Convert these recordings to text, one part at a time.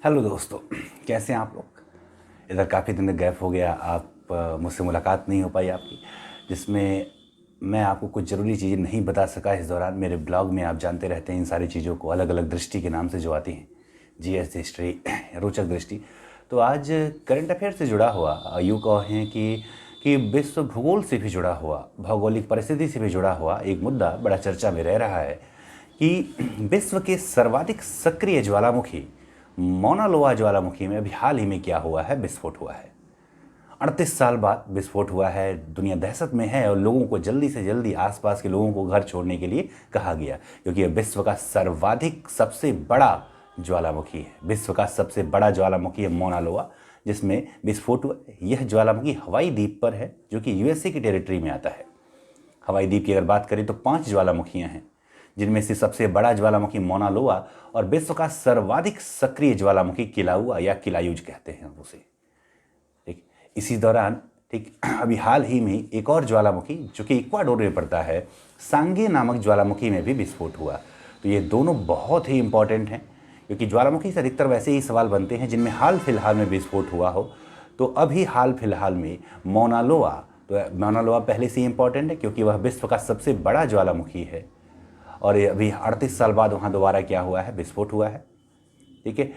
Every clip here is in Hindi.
हेलो दोस्तों, कैसे हैं आप लोग। इधर काफ़ी दिन गैप हो गया, आप मुझसे मुलाकात नहीं हो पाई आपकी, जिसमें मैं आपको कुछ ज़रूरी चीज़ें नहीं बता सका। इस दौरान मेरे ब्लॉग में आप जानते रहते हैं इन सारी चीज़ों को अलग अलग दृष्टि के नाम से जो आती हैं, जीएस हिस्ट्री, रोचक दृष्टि। तो आज करंट अफेयर से जुड़ा हुआ, यूँ कहें कि विश्व भूगोल से भी जुड़ा हुआ, भौगोलिक परिस्थिति से भी जुड़ा हुआ एक मुद्दा बड़ा चर्चा में रह रहा है कि विश्व के सर्वाधिक सक्रिय ज्वालामुखी मौना लोआ ज्वालामुखी में अभी हाल ही में क्या हुआ है, विस्फोट हुआ है। 38 साल बाद विस्फोट हुआ है। दुनिया दहशत में है और लोगों को जल्दी से जल्दी आसपास के लोगों को घर छोड़ने के लिए कहा गया, क्योंकि यह विश्व का सर्वाधिक सबसे बड़ा ज्वालामुखी है। विश्व का सबसे बड़ा ज्वालामुखी है मौना लोआ, जिसमें विस्फोट हुआ। यह ज्वालामुखी हवाई द्वीप पर है, जो कि यूएसए की टेरिटरी में आता है। हवाई द्वीप की अगर बात करें तो 5 ज्वालामुखियां हैं, जिनमें से सबसे बड़ा ज्वालामुखी मौना लोआ और विश्व का सर्वाधिक सक्रिय ज्वालामुखी किलाउआ या किलायुज कहते हैं उसे। ठीक, इसी दौरान ठीक अभी हाल ही में एक और ज्वालामुखी जो कि इक्वाडोर में पड़ता है, सांगे नामक ज्वालामुखी में भी विस्फोट हुआ। तो ये दोनों बहुत ही इंपॉर्टेंट हैं, क्योंकि ज्वालामुखी से अधिकतर वैसे ही सवाल बनते हैं जिनमें हाल फिलहाल में विस्फोट हुआ हो। तो अभी हाल फिलहाल में मौना लोआ, तो मौना लोआ पहले से ही इंपॉर्टेंट है क्योंकि वह विश्व का सबसे बड़ा ज्वालामुखी है और ये अभी 38 साल बाद वहाँ दोबारा क्या हुआ है, विस्फोट हुआ है। ठीक है,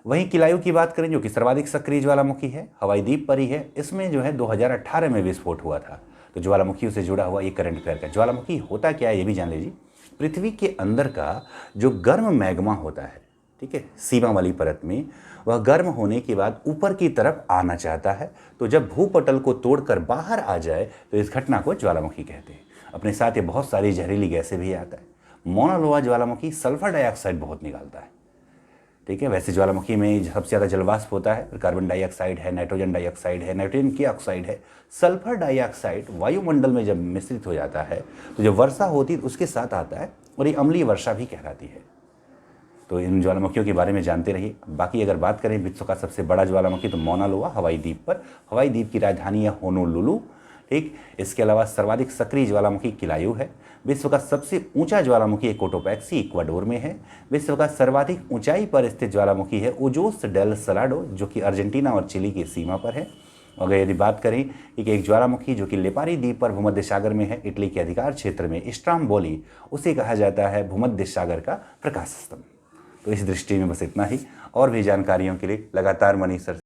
वहीं किलायू की बात करें जो कि सर्वाधिक सक्रिय ज्वालामुखी है, हवाई द्वीप पर ही है। इसमें जो है 2018 में विस्फोट हुआ था। तो ज्वालामुखियों से जुड़ा हुआ ये करंट अफेयर का। ज्वालामुखी होता क्या है ये भी जान लीजिए। पृथ्वी के अंदर का जो गर्म मैग्मा होता है, ठीक है, सीमा वाली परत में, वह गर्म होने के बाद ऊपर की तरफ आना चाहता है। तो जब भूपटल को तोड़कर बाहर आ जाए तो इस घटना को ज्वालामुखी कहते हैं। अपने साथ ये बहुत सारी जहरीली गैसें भी आता है। मौना लोआ ज्वालामुखी सल्फर डाइऑक्साइड बहुत निकालता है। ठीक है, वैसे ज्वालामुखी में सबसे ज़्यादा जलवाष्प होता है, कार्बन डाइऑक्साइड है, नाइट्रोजन डाइऑक्साइड है, नाइट्रोजन की ऑक्साइड है। सल्फर डाइऑक्साइड वायुमंडल में जब मिश्रित हो जाता है तो जब वर्षा होती है उसके साथ आता है और ये अम्लीय वर्षा भी कहलाती है। तो इन ज्वालामुखियों के बारे में जानते रहिए। बाकी अगर बात करें विश्व का सबसे बड़ा ज्वालामुखी तो मौना लोआ हवाई द्वीप पर, हवाई द्वीप की राजधानी है होनोलुलु। ठीक, इसके अलावा सर्वाधिक सक्रिय ज्वालामुखी किलायू है। विश्व का सबसे ऊंचा ज्वालामुखी है कोटोपैक्सी, इक्वाडोर में है। विश्व का सर्वाधिक ऊंचाई पर स्थित ज्वालामुखी है ओजोस डेल सलाडो, जो कि अर्जेंटीना और चिली की सीमा पर है। अगर यदि बात करें कि एक ज्वालामुखी जो कि लिपारी द्वीप पर भूमध्य सागर में है, इटली के अधिकार क्षेत्र में, स्ट्राम्बोली, उसे कहा जाता है भूमध्य सागर का प्रकाश स्तंभ। तो इस दृष्टि में बस इतना ही। और भी जानकारियों के लिए लगातार मनीष सर